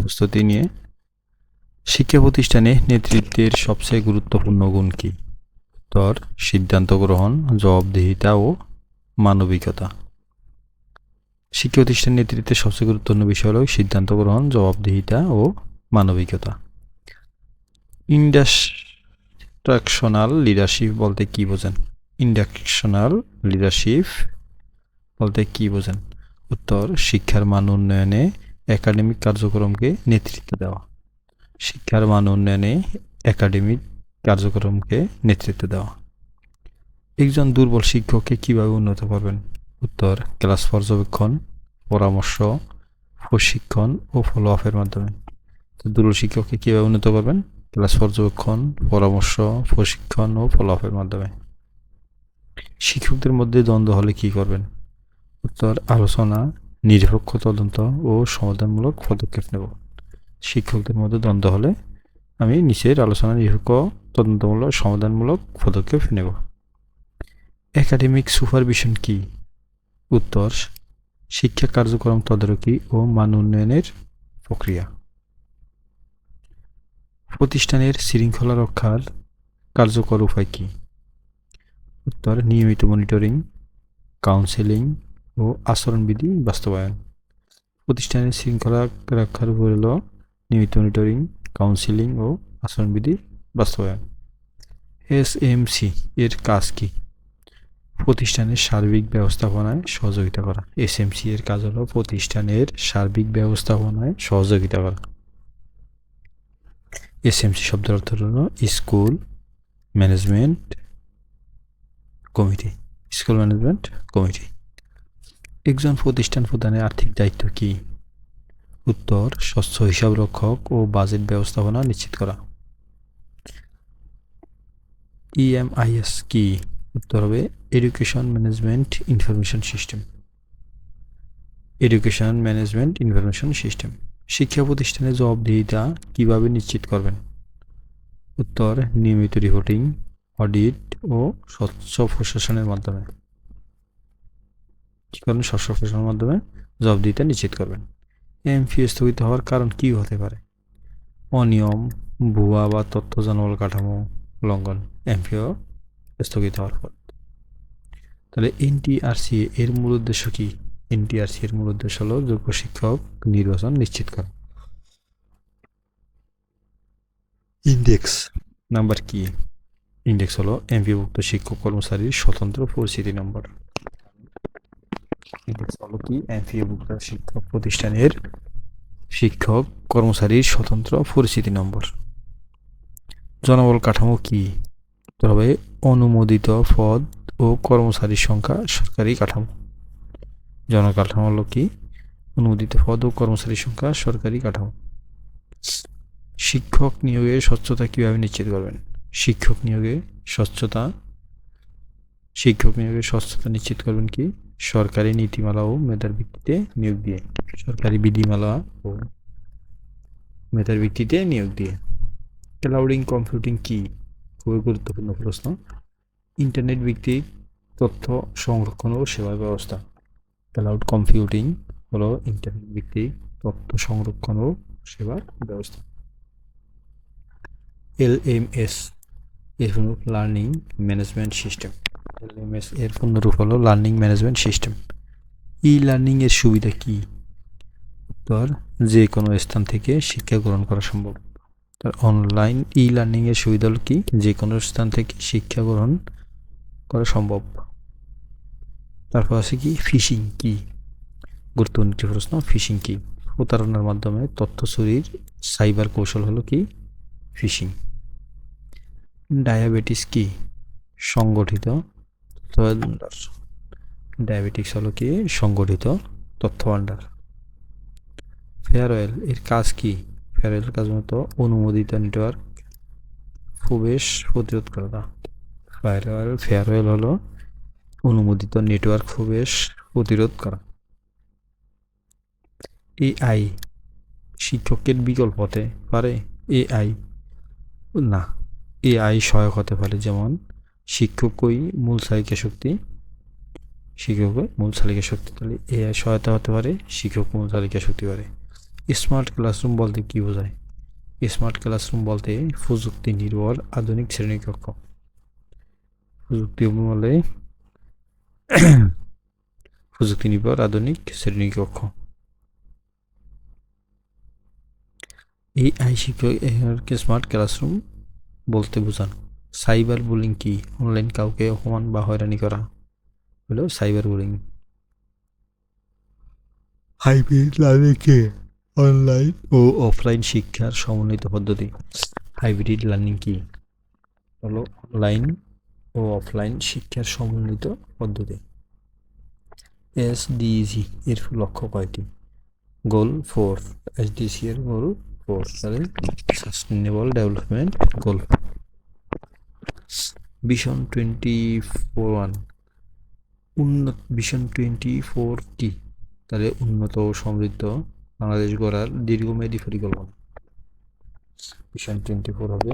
প্রস্তুতি নিয়ে শিক্ষা প্রতিষ্ঠানে নেতৃত্বের সবচেয়ে গুরুত্বপূর্ণ গুণ কি? উত্তর: সিদ্ধান্ত গ্রহণ, জবাবদিহিতা ও মানবিকতা। শিক্ষা প্রতিষ্ঠানের নেতৃত্বের সবচেয়ে গুরুত্বপূর্ণ বিষয় হল সিদ্ধান্ত গ্রহণ, জবাবদিহিতা ও মানবিকতা। ইন্ডাস্ট্রাকশনাল লিডারশিপ বলতে কি বোঝেন? ইন্ডাস্ট্রাকশনাল লিডারশিপ বলতে কি বোঝেন? উত্তর: শিক্ষার মান উন্নয়নে একাডেমিক কার্যক্রমকে নেতৃত্ব দেওয়া। শিক্ষার মান উন্নয়নে একাডেমিক কার্যক্রমকে নেতৃত্ব দেওয়া। একজন দুর্বল শিক্ষককে কিভাবে উন্নত করবেন? উত্তর: ক্লাস পর্যবেক্ষণ, পরামর্শ, প্রশিক্ষণ ও ফলো আপের মাধ্যমে। দুর্বল শিক্ষককে কিভাবে উন্নত করবেন? ক্লাস পর্যবেক্ষণ, পরামর্শ, প্রশিক্ষণ ও ফলো আপের মাধ্যমে। শিক্ষকদের মধ্যে দ্বন্দ্ব হলে কি করবেন? উত্তর: আলোচনা, নিরপেক্ষ তদন্ত ও সমাধানমূলক পদক্ষেপ নেব। শিক্ষকদের মধ্যে দ্বন্দ্ব হলে আমি নিচের আলোচনা, নিরপেক্ষ তদন্তমূলক সমাধানমূলক পদক্ষেপ নেব। একাডেমিক সুপারভিশন কি? উত্তর: শিক্ষা কার্যক্রম তদারকি ও মান উন্নয়নের প্রক্রিয়া। প্রতিষ্ঠানের শৃঙ্খলা রক্ষার কার্যকর উপায় কি? উত্তর: নিয়মিত মনিটরিং, কাউন্সেলিং ও আচরণবিধি বাস্তবায়ন। প্রতিষ্ঠানের শৃঙ্খলা রক্ষার উপর হল নিয়মিত মনিটরিং, কাউন্সেলিং ও আচরণবিধি বাস্তবায়ন। এসএমসি এর কাজ কি? প্রতিষ্ঠানের সার্বিক ব্যবস্থাপনায় সহযোগিতা করা। এসএমসি এর কাজ হলো প্রতিষ্ঠানের সার্বিক ব্যবস্থাপনায় সহযোগিতা করা। এসএমসি শব্দের অর্থ হল school management committee. School management committee. একজন প্রতিষ্ঠান প্রধানের আর্থিক দায়িত্ব কি? উত্তর: স্বচ্ছ হিসাব রক্ষক ও বাজেট ব্যবস্থাপনা নিশ্চিত করা। ইএমআইএস কি? উত্তর হবে education management information system. Education management information system. শিক্ষা প্রতিষ্ঠানে জবাবদিহিতা কিভাবে নিশ্চিত করবেন? উত্তর: নিয়মিত রিপোর্টিং, অডিট ও স্বচ্ছ প্রশাসনের মাধ্যমে। কি করবেন? স্বচ্ছ প্রশাসনের মাধ্যমে জবাবদিহিতা নিশ্চিত করবেন। এমপিও স্থগিত হওয়ার কারণ কি হতে পারে? অনিয়ম, ভুয়া বা তথ্য জনবল কাঠামো লঙ্ঘন। এমপিও স্থগিত হওয়ার পর। তাহলে এনটিআরসি এর মূল উদ্দেশ্য কি? এনটিআরসি এর মূল উদ্দেশ্য হলো যোগ্য শিক্ষক নির্বাচন নিশ্চিত করা। ইন্ডেক্স নাম্বার কি? ইন্ডেক্স হলো এমপিওভুক্ত শিক্ষক কর্মচারীর স্বতন্ত্র পরিচিতি নম্বর। ইন্ডেক্স হলো কি? এমপিওভুক্ত শিক্ষক প্রতিষ্ঠানের শিক্ষক কর্মচারীর স্বতন্ত্র পরিচিতি নম্বর। জনবল কাঠামো কি? তবে অনুমোদিত পদ ও কর্মচারীর সংখ্যা সরকারি কাঠামো। জনকাঠামো হলো কি? অনুমোদিত পদ ও কর্মচারীর সংখ্যা সরকারি কাঠামো। শিক্ষক নিয়োগে স্বচ্ছতা কিভাবে নিশ্চিত করবেন? শিক্ষক নিয়োগে স্বচ্ছতা নিশ্চিত করবেন কি? সরকারি নীতিমালা ও মেধার ভিত্তিতে নিয়োগ দিয়ে। সরকারি বিধিমালা ও মেধার ভিত্তিতে নিয়োগ দিয়ে। ক্লাউডিং কম্পিউটিং কি? খুবই গুরুত্বপূর্ণ প্রশ্ন। ইন্টারনেট ভিত্তিক তথ্য সংরক্ষণ ও সেবা ব্যবস্থা। ক্লাউড কম্পিউটিং হলো ইন্টারনেট ভিত্তিক তথ্য সংরক্ষণ ও সেবার ব্যবস্থা। এলএমএস এর পূর্ণরূপ লার্নিং ম্যানেজমেন্ট সিস্টেম। এলএমএস এর পূর্ণরূপ হলো learning management system. E learning এর সুবিধা কি? উত্তর: যে কোনো স্থান থেকে শিক্ষা গ্রহণ করা সম্ভব। তার অনলাইন ই লার্নিং এর সুবিধা হলো কি? যে কোনো স্থান থেকে শিক্ষা গ্রহণ করা সম্ভব। তারপর আছে কি? ফিশিং কি? গুরুত্বপূর্ণ একটি প্রশ্ন। ফিশিং কি? প্রতারণার মাধ্যমে তথ্য চুরির সাইবার কৌশল হলো কি? ফিশিং। ডায়াবেটিস কি? সংগঠিত তথ্য ভাণ্ডার। ডায়াবেটিক্স হলো কি? সংগঠিত তথ্য ভাণ্ডার। ফেয়ারওয়েল এর কাজ কি? ফেয়ারওয়েল কাজ মতো অনুমোদিত নেটওয়ার্ক প্রবেশ প্রতিরোধ করা। ফেয়ারওয়েল হলো অনুমোদিত নেটওয়ার্ক প্রবেশ প্রতিরোধ করা। এআই শিক্ষকের বিকল্প হতে পারে? এআই না, এআই সহায়ক হতে পারে। যেমন শিক্ষকই মূল চালিকা শক্তি, তাহলে এআই সহায়তা হতে পারে, শিক্ষক মূল চালিকা শক্তি পারে। স্মার্ট ক্লাসরুম বলতে কি বোঝায়? স্মার্ট ক্লাসরুম বলতে প্রযুক্তি নির্ভর আধুনিক শ্রেণীকক্ষ। প্রযুক্তি বলে প্রযুক্তি নির্ভর আধুনিক শ্রেণীকক্ষ। এই শিক্ষককে স্মার্ট ক্লাসরুম বলতে বোঝান। সাইবার বুলিং কি? অনলাইন কাউকে অপমান বা হয়রানি করা হলো সাইবার বুলিং। হাইব্রিড লার্নিং কি? অনলাইন ও অফলাইন শিক্ষার সমন্বিত পদ্ধতি। হাইব্রিড লার্নিং কি? হলো অনলাইন ও অফলাইন শিক্ষার সমন্বিত পদ্ধতি। এসডিজি এর লক্ষ্য কয়টি? গোল 4। এসডিসি এর গোল 4, তাহলে sustainable development goal. Vision 24 vision 24 কি? তাহলে উন্নত ও সমৃদ্ধ বাংলাদেশ গড়ার দীর্ঘমেয়াদী পরিকল্পনা। ভিশন 24 হবে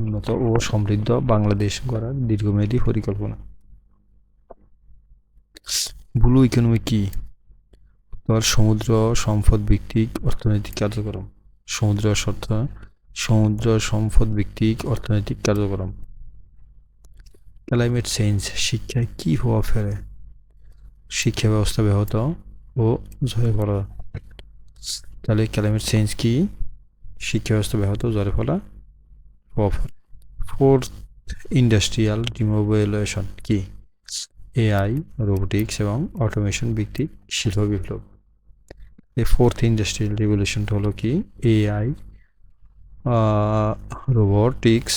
উন্নত ও সমৃদ্ধ বাংলাদেশ গড়ার দীর্ঘমেয়াদী পরিকল্পনা। ব্লু ইকোনমি কি? সমুদ্র সম্পদ ভিত্তিক অর্থনৈতিক কার্যক্রম। সমুদ্র সম্পদ ভিত্তিক অর্থনৈতিক কার্যক্রম। ক্লাইমেট চেঞ্জ শিক্ষায় কি প্রভাব ফেলে? শিক্ষা ব্যবস্থা ব্যাহত ও ঝরে পড়া। তাহলে ক্লাইমেট চেঞ্জ কি? শিক্ষা ব্যবস্থা ব্যাহত, ঝরে পড়া, প্রভাব ফেলে। ফোর্থ ইন্ডাস্ট্রিয়াল রিভলিউশন কি? এআই, রোবোটিক্স এবং অটোমেশন ভিত্তিক শিল্প বিপ্লব। এই ফোর্থ ইন্ডাস্ট্রিয়াল রিভলিউশনটা হলো কি? এআই, রোবোটিক্স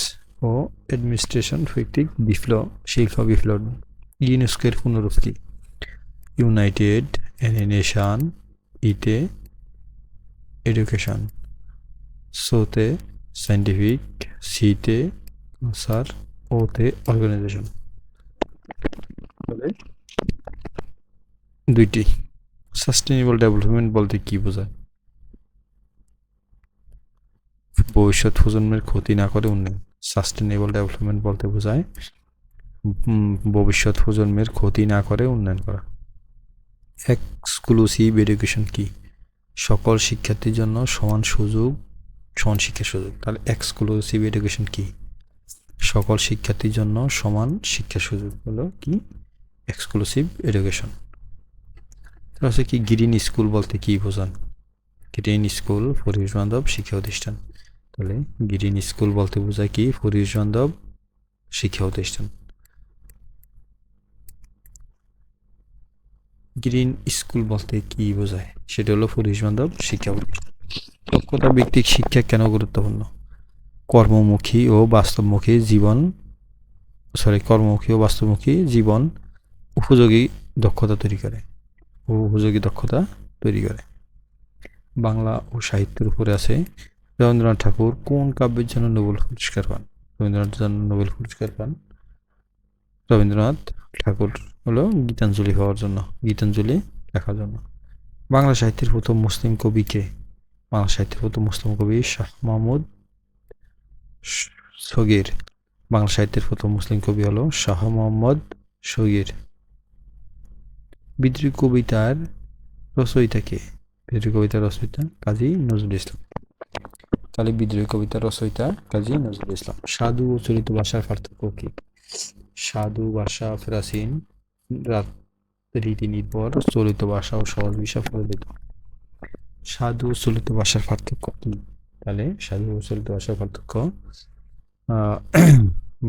ও অ্যাডমিনিস্ট্রেশন ভিত্তিক বিপ্লব, শিল্প বিপ্লব। ইউনেস্কোর পুনরূপ কি? ইউনাইটেড নেশন, ইতে এডুকেশন, সোতে সায়েন্টিফিক, সিতে কালচার, ওতে অর্গানাইজেশন। দুইটি। সাস্টেনেবল ডেভেলপমেন্ট বলতে কি বোঝায়? ভবিষ্যৎ প্রজন্মের ক্ষতি না করে উন্নয়ন। সাস্টেনেবল ডেভেলপমেন্ট বলতে বোঝায় ভবিষ্যৎ প্রজন্মের ক্ষতি না করে উন্নয়ন করা। এক্সক্লুসিভ এডুকেশন কি? সকল শিক্ষার্থীর জন্য সমান সুযোগ, সমান শিক্ষার সুযোগ। তাহলে এক্সক্লুসিভ এডুকেশন কি? সকল শিক্ষার্থীর জন্য সমান শিক্ষার সুযোগ হলো কি? Exclusive education. তাহলে হচ্ছে কি গ্রিন স্কুল বলতে কি বোঝান? গ্রিন স্কুল পরিবেশ বান্ধব শিক্ষা প্রতিষ্ঠান। তাহলে গ্রিন স্কুল বলতে বোঝায় কি? পরিবেশ বান্ধব শিক্ষা প্রতিষ্ঠান। গ্রিন স্কুল বলতে কি বোঝায়? সেটা হলো পরিবেশ বান্ধব শিক্ষা প্রতিষ্ঠান। দক্ষতা ভিত্তিক শিক্ষা কেন গুরুত্বপূর্ণ? কর্মমুখী ও বাস্তবমুখী জীবন উপযোগী দক্ষতা তৈরি করে বাংলা ও সাহিত্যের উপরে আছে। রবীন্দ্রনাথ ঠাকুর কোন কাব্যের জন্য নোবেল পুরস্কার পান? রবীন্দ্রনাথ ঠাকুর হলো গীতাঞ্জলি লেখার জন্য। বাংলা সাহিত্যের প্রথম মুসলিম কবি কে? বাংলা সাহিত্যের প্রথম মুসলিম কবি শাহ মাহমুদ সগীর। বাংলা সাহিত্যের প্রথম মুসলিম কবি হলো শাহ মোহাম্মদ সগীর। বিদ্রোহী কবিতার রচয়িতা কে? বিদ্রোহী কবিতার রচয়িতা কাজী নজরুল ইসলাম। তাহলে বিদ্রোহী কবিতার রচয়িতা কাজী নজরুল ইসলাম। সাধু ও চলিত ভাষার পার্থক্য কি? সাধু ভাষা প্রাচীন রীতি নির্ভর, চলিত ভাষা ও সহজ ভাষা প্রচলিত। সাধু ও চলিত ভাষার পার্থক্য কি? তাহলে সাধু ও চলিত ভাষার পার্থক্য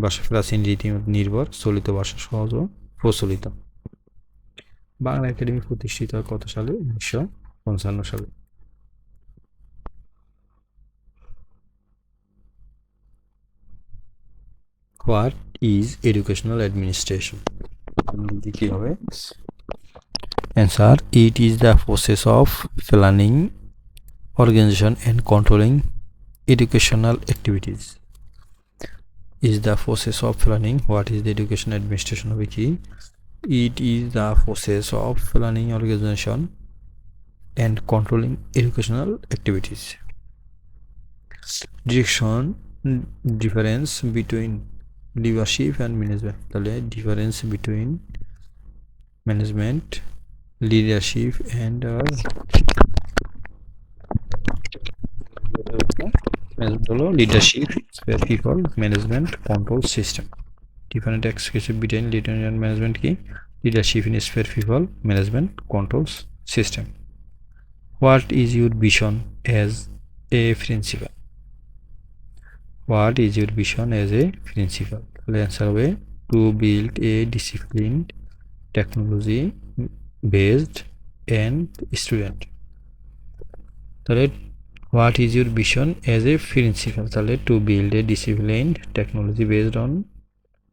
ভাষা প্রাচীন রীতি নির্ভর, চলিত ভাষা সহজ ও প্রচলিত। বাংলা একাডেমি প্রতিষ্ঠিত হয় কত সালে? 1955 সালে। What is educational administration? কি হবে? Answer, it is the process of planning, organisation and controlling educational activities. Is the process of planning. What is the education administration হবে কি? It is the process of planning, organization and controlling educational activities. Direction, difference between leadership and management. তাহলে difference between management, leadership and management হলো leadership, inspire people, management, control system. Different executive between leader management কি? Leadership, inspire people, management, control system. What is your vision as a principal? What is your vision as a principal? তাহলে answer হবে to build a disciplined technology based and student. তাহলে what is your vision as a principal, তাহলে to build a disciplined technology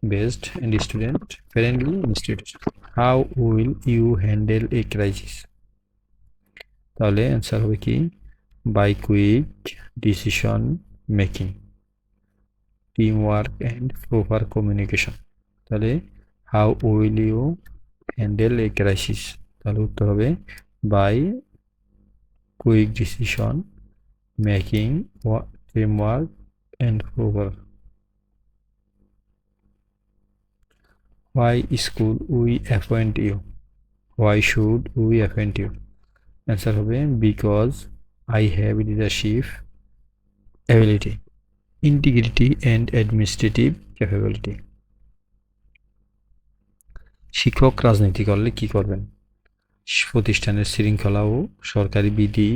based and student friendly institution. How will you handle a crisis? তাহলে answer হবে কি? By quick decision making, team work and proper communication. তাহলে how will you handle a crisis, তাহলে উত্তর হবে by quick decision making, team work and proper. Why school we appoint you? Why should we appoint you? Answer হবে because I have leadership ability, integrity and administrative capability. শিক্ষক রাজনীতি করলে কি করবেন? প্রতিষ্ঠানের শৃঙ্খলা ও সরকারি বিধি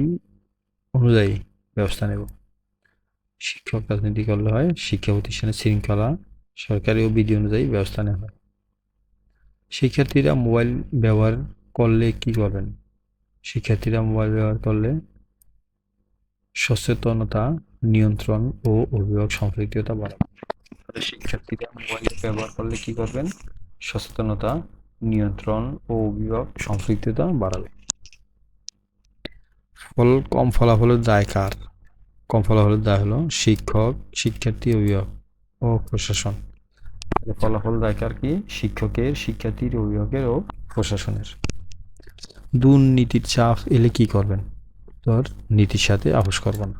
অনুযায়ী ব্যবস্থা নেব। শিক্ষক রাজনীতি করলে হয় শিক্ষা প্রতিষ্ঠানের শৃঙ্খলা, সরকারি ও বিধি অনুযায়ী ব্যবস্থা নেওয়া হয়। শিক্ষার্থীরা মোবাইল ব্যবহার করলে কি করবেন? শিক্ষার্থীরা মোবাইল ব্যবহার করলে সচেতনতা, নিয়ন্ত্রণ ও অভিভাবক সম্পৃক্ততা বাড়াবে। শিক্ষার্থীরা মোবাইল ব্যবহার করলে কি করবেন? সচেতনতা, নিয়ন্ত্রণ ও অভিভাবক সম্পৃক্ততা বাড়াবে। কম ফলাফলের দায় কার? কম ফলাফলের দায় হলো শিক্ষক, শিক্ষার্থী, অভিভাবক ও প্রশাসন। ফলাফল দায় কার? কি? শিক্ষকের, শিক্ষার্থীর, অভিভাবকের ও প্রশাসনের। দুর্নীতির চাপ এলে কি করবেন? তোর নীতির সাথে আপোষ করব না।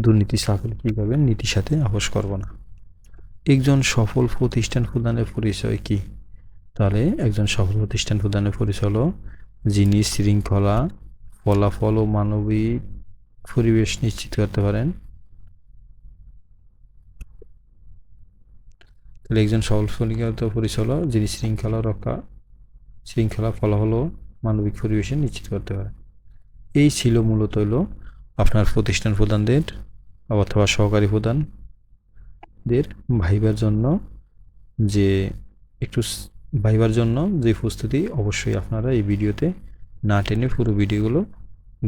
দুর্নীতির চাপ এলে কি করবেন? নীতির সাথে আপোষ করব না। একজন সফল প্রতিষ্ঠান প্রধানের পরিচয় কি? তাহলে একজন সফল প্রতিষ্ঠান প্রধানের পরিচয় হলো যিনি শৃঙ্খলা, ফলাফল ও মানবিক পরিবেশ নিশ্চিত করতে পারেন। তাহলে একজন সফল পরিচয় হলো যিনি শৃঙ্খলা, ফলাফল ও মানবিক পরিবেশে নিশ্চিত করতে পারে। এই ছিল মূলত হলো আপনার প্রতিষ্ঠান প্রধানদের অথবা সহকারী প্রধানদের ভাইবার জন্য যে প্রস্তুতি, অবশ্যই আপনারা এই ভিডিওতে না টেনে পুরো ভিডিওগুলো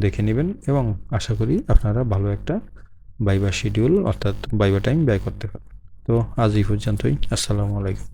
দেখে নেবেন এবং আশা করি আপনারা ভালো একটা ভাইবা শিডিউল অর্থাৎ ভাইবা টাইম ব্যয় করতে পারবেন। তো আজ এই পর্যন্তই। আসসালামু আলাইকুম।